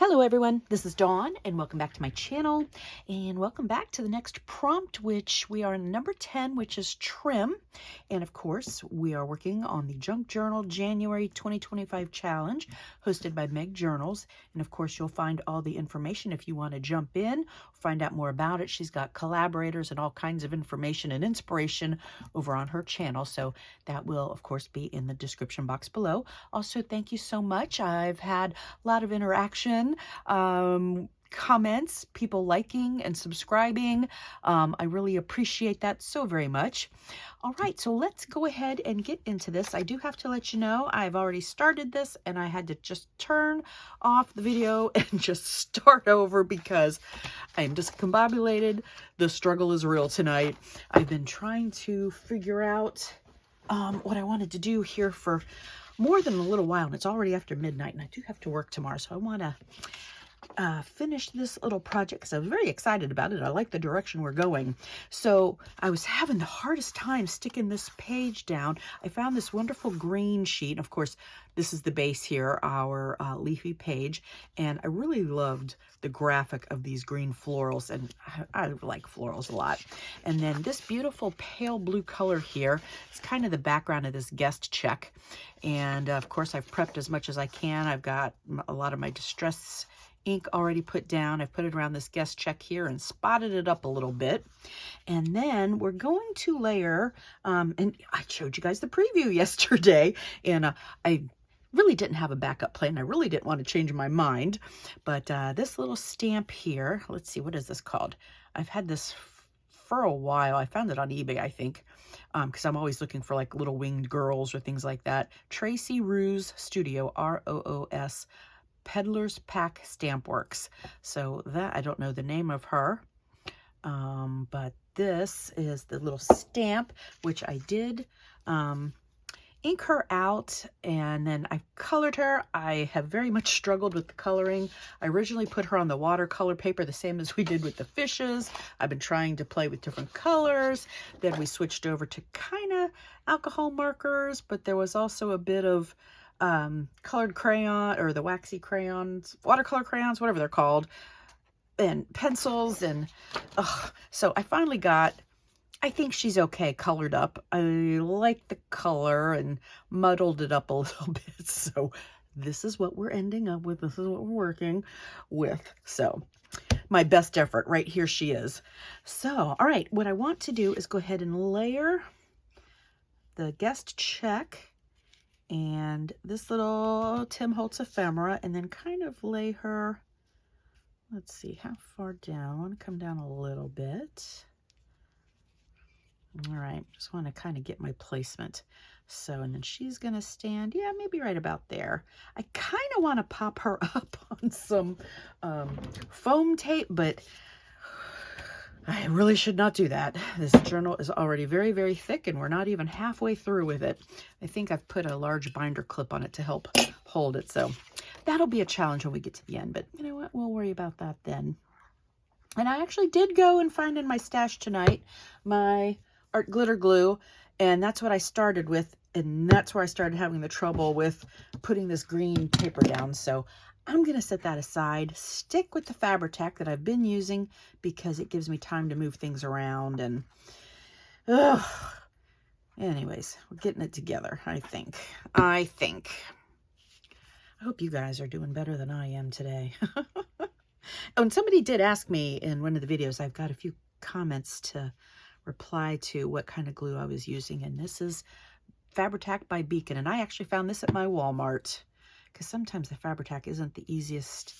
Hello everyone, this is Dawn and welcome back to my channel and welcome back to the next prompt, which we are in number 10, which is trim. And of course, we are working on the Junk Journal January 2025 challenge hosted by Meg Journals. And of course, you'll find all the information if you want to jump in, find out more about it. She's got collaborators and all kinds of information and inspiration over on her channel. So that will of course be in the description box below. Also, thank you so much. I've had a lot of interaction, comments, people liking and subscribing. I really appreciate that so very much. All right, so let's go ahead and get into this. I do have to let you know I've already started this and I had to just turn off the video and just start over because I am discombobulated. The struggle is real tonight. I've been trying to figure out what I wanted to do here for more than a little while, and it's already after midnight, and I do have to work tomorrow, so I want to finish this little project because I was very excited about it. I like the direction we're going. So I was having the hardest time sticking this page down. I found this wonderful green sheet. Of course, this is the base here, our leafy page, and I really loved the graphic of these green florals, and I like florals a lot. And then this beautiful pale blue color here is kind of the background of this guest check. And of course, I've prepped as much as I can. I've got a lot of my distress ink already put down. I've put it around this guest check here and spotted it up a little bit. And then we're going to layer, and I showed you guys the preview yesterday, and I really didn't have a backup plan. I really didn't want to change my mind, but this little stamp here, let's see, what is this called? I've had this for a while. I found it on eBay, I think, because I'm always looking for like little winged girls or things like that. Tracy Roos Studio, R-O-O-S, Peddler's Pack Stamp Works. So that, I don't know the name of her, but this is the little stamp, which I did ink her out, and then I colored her. I have very much struggled with the coloring. I originally put her on the watercolor paper, the same as we did with the fishes. I've been trying to play with different colors. Then we switched over to kind of alcohol markers, but there was also a bit of colored crayon, or the waxy crayons, watercolor crayons, whatever they're called, and pencils, and so I finally got, I think she's okay colored up. I like the color and muddled it up a little bit. So this is what we're ending up with. This is what we're working with. So my best effort, right here she is. So, all right, what I want to do is go ahead and layer the guest check and this little Tim Holtz ephemera, and then kind of lay her, let's see, how far down? I want to come down a little bit. All right, just want to kind of get my placement. So, and then she's going to stand, yeah, maybe right about there. I kind of want to pop her up on some foam tape, but I really should not do that. This journal is already very, very thick, and we're not even halfway through with it. I think I've put a large binder clip on it to help hold it. So that'll be a challenge when we get to the end, but you know what? We'll worry about that then. And I actually did go and find in my stash tonight my art glitter glue, and that's what I started with, and that's where I started having the trouble with putting this green paper down. So I'm going to set that aside, stick with the Fabri-Tac that I've been using because it gives me time to move things around. And anyways, we're getting it together, I think. I hope you guys are doing better than I am today. Oh, and somebody did ask me in one of the videos, I've got a few comments to reply to what kind of glue I was using, and this is Fabri-Tac by Beacon, and I actually found this at my Walmart because sometimes the Fabri-Tac isn't the easiest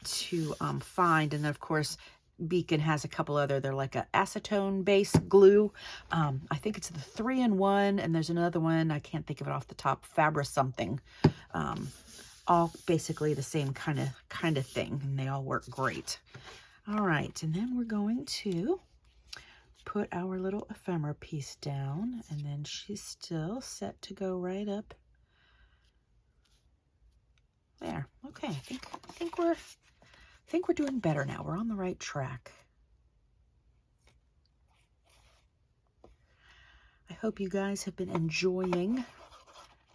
to find. And then of course Beacon has a couple other, they're like a acetone based glue. I think it's the 3-in-1, and there's another one, I can't think of it off the top, Fabra something. All basically the same kind of thing, and they all work great. All right, and then we're going to put our little ephemera piece down, and then she's still set to go right up there. Okay, I think we're doing better now. We're on the right track. I hope you guys have been enjoying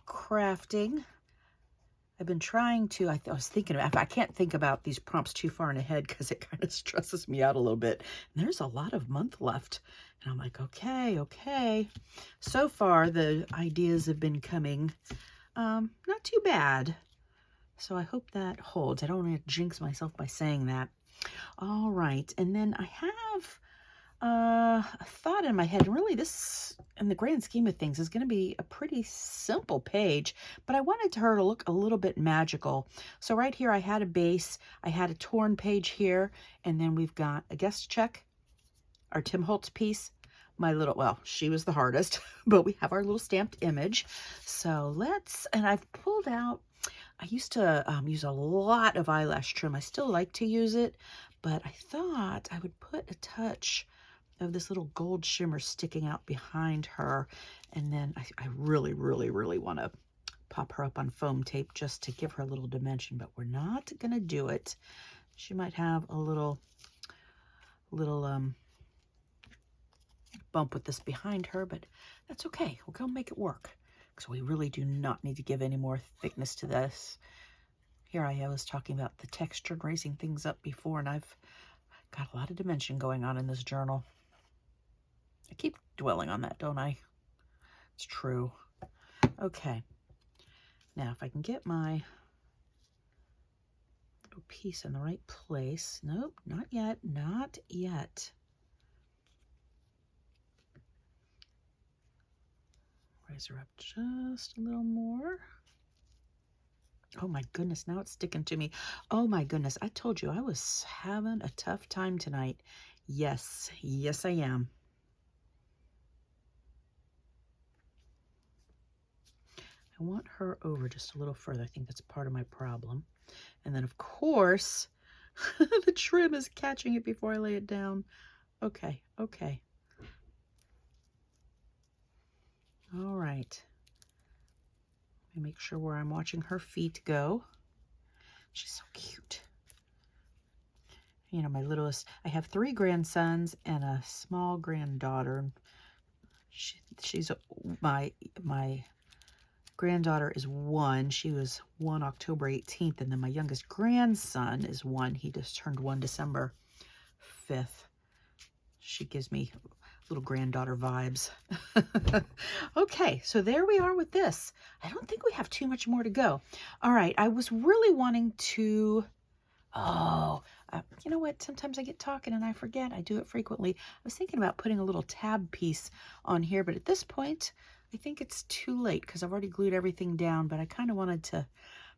crafting. I've been trying to, I was thinking about, I can't think about these prompts too far in ahead because it kind of stresses me out a little bit. And there's a lot of month left. And I'm like, okay, okay. So far, the ideas have been coming not too bad. So I hope that holds. I don't want to jinx myself by saying that. All right. And then I have a thought in my head. And really, this, in the grand scheme of things, is going to be a pretty simple page, but I wanted her to look a little bit magical. So right here, I had a base, I had a torn page here, and then we've got a guest check, our Tim Holtz piece, my little, well, she was the hardest, but we have our little stamped image. So let's, and I've pulled out, I used to use a lot of eyelash trim. I still like to use it, but I thought I would put a touch of this little gold shimmer sticking out behind her. And then I really, really, really want to pop her up on foam tape just to give her a little dimension, but we're not going to do it. She might have a little bump with this behind her, but that's okay. We're going to make it work because we really do not need to give any more thickness to this. Here I was talking about the texture and raising things up before, and I've got a lot of dimension going on in this journal. I keep dwelling on that, don't I? It's true. Okay. Now, if I can get my little piece in the right place. Nope, not yet. Not yet. Raise her up just a little more. Oh my goodness, now it's sticking to me. Oh my goodness, I told you I was having a tough time tonight. Yes, yes I am. I want her over just a little further. I think that's part of my problem. And then of course, the trim is catching it before I lay it down. Okay, okay. All right. Let me make sure where I'm watching her feet go. She's so cute. You know, my littlest, I have 3 grandsons and a small granddaughter. She's my granddaughter is 1. She was 1 October 18th. And then my youngest grandson is 1. He just turned 1 December 5th. She gives me little granddaughter vibes. Okay, so there we are with this. I don't think we have too much more to go. All right, I was really wanting to, you know what? Sometimes I get talking and I forget. I do it frequently. I was thinking about putting a little tab piece on here, but at this point, I think it's too late because I've already glued everything down, but I kind of wanted to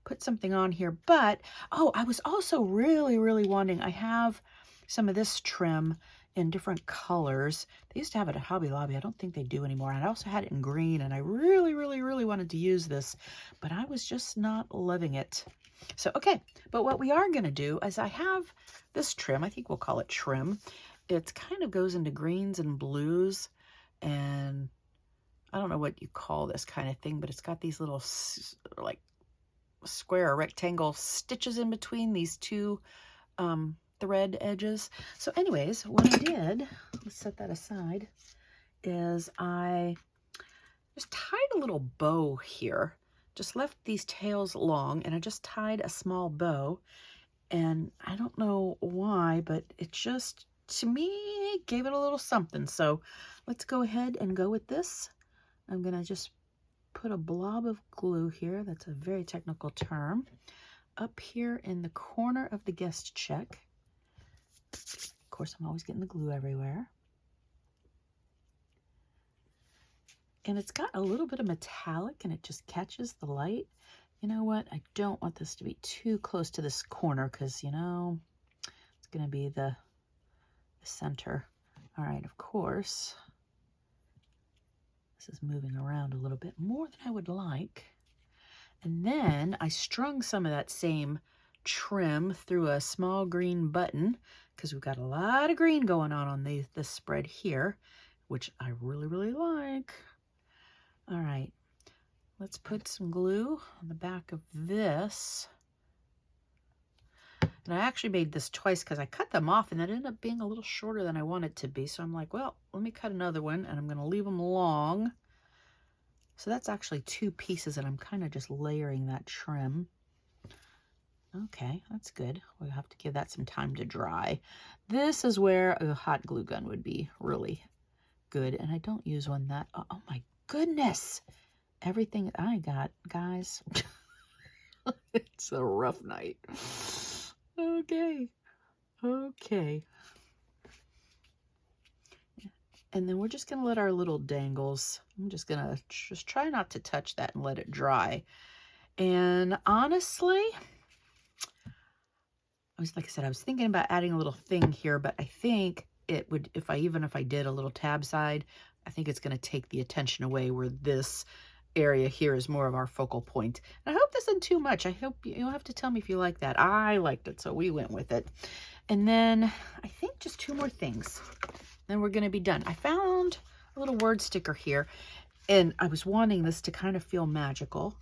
put something on here. But, I was also really, really wanting, I have some of this trim in different colors. They used to have it at Hobby Lobby. I don't think they do anymore. And I also had it in green, and I really, really, really wanted to use this, but I was just not loving it. So, okay, but what we are going to do is I have this trim. I think we'll call it trim. It kind of goes into greens and blues, and I don't know what you call this kind of thing, but it's got these little like square or rectangle stitches in between these 2 thread edges. So anyways, what I did, let's set that aside, is I just tied a little bow here. Just left these tails long, and I just tied a small bow. And I don't know why, but it just, to me, gave it a little something. So let's go ahead and go with this. I'm going to just put a blob of glue here. That's a very technical term. Up here in the corner of the guest check. Of course, I'm always getting the glue everywhere. And it's got a little bit of metallic, and it just catches the light. You know what? I don't want this to be too close to this corner because, you know, it's going to be the center. All right, of course, this is moving around a little bit more than I would like. And then I strung some of that same trim through a small green button because we've got a lot of green going on this spread here, which I really, really like. All right, let's put some glue on the back of this. And I actually made this twice because I cut them off and it ended up being a little shorter than I wanted to be. So I'm like, well, let me cut another one, and I'm going to leave them long. So that's actually 2 pieces, and I'm kind of just layering that trim. Okay, that's good. We'll have to give that some time to dry. This is where a hot glue gun would be really good. And I don't use one that, oh my goodness. Everything I got, guys. It's a rough night. Okay. Okay. And then we're just going to let our little dangles, I'm just going to just try not to touch that and let it dry. And honestly, like I said, I was thinking about adding a little thing here, but I think it would, even if I did a little tab side, I think it's going to take the attention away where this area here is more of our focal point. And I hope this isn't too much. I hope you'll have to tell me if you like that. I liked it, so we went with it. And then I think just 2 more things. Then we're going to be done. I found a little word sticker here, and I was wanting this to kind of feel magical.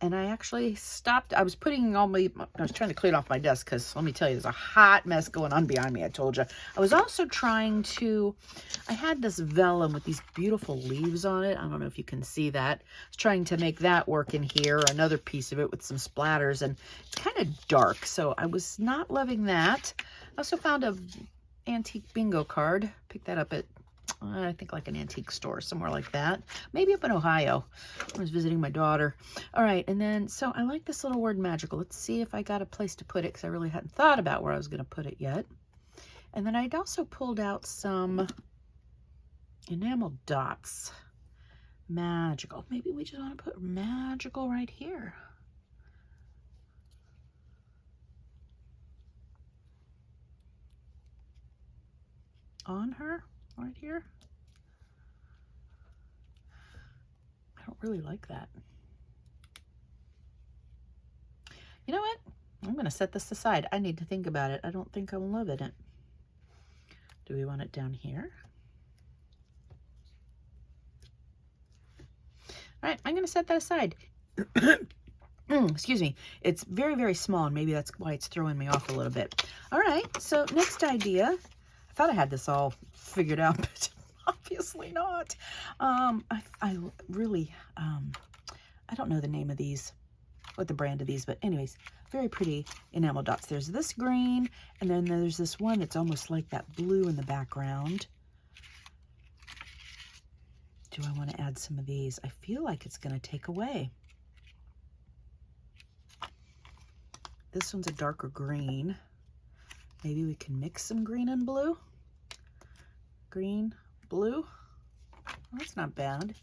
And I actually stopped. I was putting all I was trying to clean off my desk because let me tell you, there's a hot mess going on behind me. I told you. I was also trying to, I had this vellum with these beautiful leaves on it. I don't know if you can see that. I was trying to make that work in here. Another piece of it with some splatters, and it's kind of dark. So I was not loving that. I also found a antique bingo card. Picked that up at, I think like an antique store, somewhere like that. Maybe up in Ohio. I was visiting my daughter. All right, and then, so I like this little word magical. Let's see if I got a place to put it, because I really hadn't thought about where I was going to put it yet. And then I'd also pulled out some enamel dots. Magical. Maybe we just want to put magical right here. On her, right here. I don't really like that. You know what? I'm going to set this aside. I need to think about it. I don't think I'm loving it. Do we want it down here? All right, I'm going to set that aside. Excuse me. It's very, very small, and maybe that's why it's throwing me off a little bit. All right, so next idea. I thought I had this all figured out, but obviously not. I really, I don't know the name of these, what the brand of these, but anyways, very pretty enamel dots. There's this green, and then there's this one that's almost like that blue in the background. Do I want to add some of these? I feel like it's going to take away. This one's a darker green. Maybe we can mix some green and blue. Green, blue. Well, that's not bad.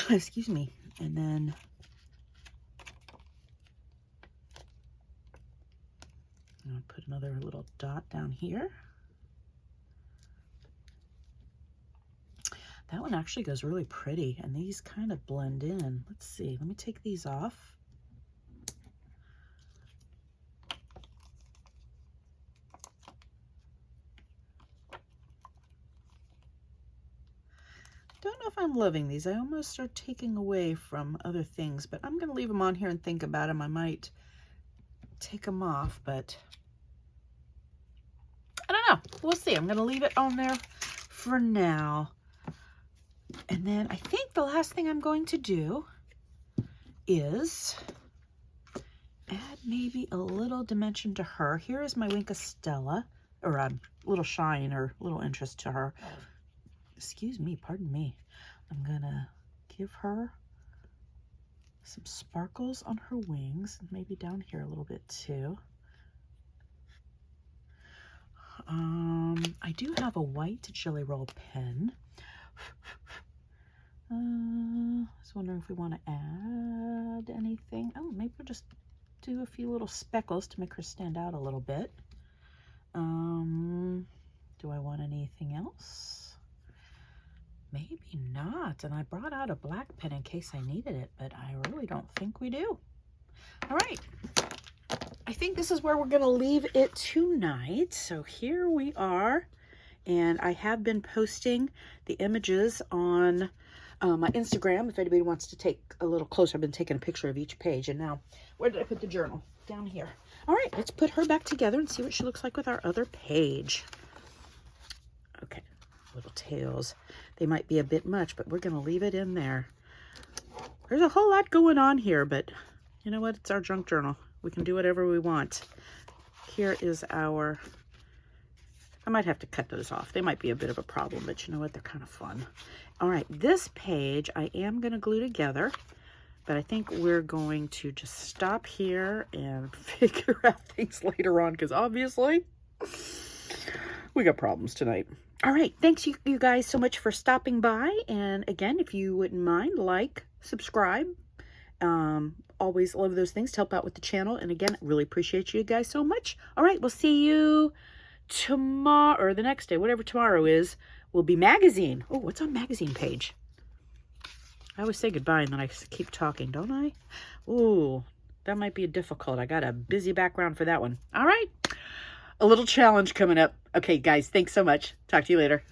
Excuse me. And then I'll put another little dot down here. That one actually goes really pretty, and these kind of blend in. Let's see. Let me take these off. Don't know if I'm loving these. I almost are taking away from other things, but I'm going to leave them on here and think about them. I might take them off, but I don't know. We'll see. I'm going to leave it on there for now. And then I think the last thing I'm going to do is add maybe a little dimension to her. Here is my Wink of Stella, or a little shine or little interest to her. Excuse me, pardon me. I'm gonna give her some sparkles on her wings, and maybe down here a little bit too. I do have a white Jelly Roll pen. I was wondering if we want to add anything. Oh, maybe we'll just do a few little speckles to make her stand out a little bit. Do I want anything else? Maybe not. And I brought out a black pen in case I needed it, but I really don't think we do. All right. I think this is where we're going to leave it tonight. So here we are. And I have been posting the images on my Instagram. If anybody wants to take a little closer, I've been taking a picture of each page. And now, where did I put the journal? Down here. All right, let's put her back together and see what she looks like with our other page. Okay, little tails. They might be a bit much, but we're going to leave it in there. There's a whole lot going on here, but you know what? It's our junk journal. We can do whatever we want. Here is our, I might have to cut those off. They might be a bit of a problem, but you know what? They're kind of fun. All right, this page I am going to glue together, but I think we're going to just stop here and figure out things later on, because obviously we got problems tonight. All right, thanks you guys so much for stopping by. And again, if you wouldn't mind, like, subscribe. Always love those things to help out with the channel. And again, really appreciate you guys so much. All right, we'll see you tomorrow, or the next day, whatever tomorrow is, will be magazine. Oh, what's on magazine page? I always say goodbye and then I keep talking, don't I? Ooh, that might be difficult. I got a busy background for that one. All right, a little challenge coming up. Okay, guys, thanks so much. Talk to you later.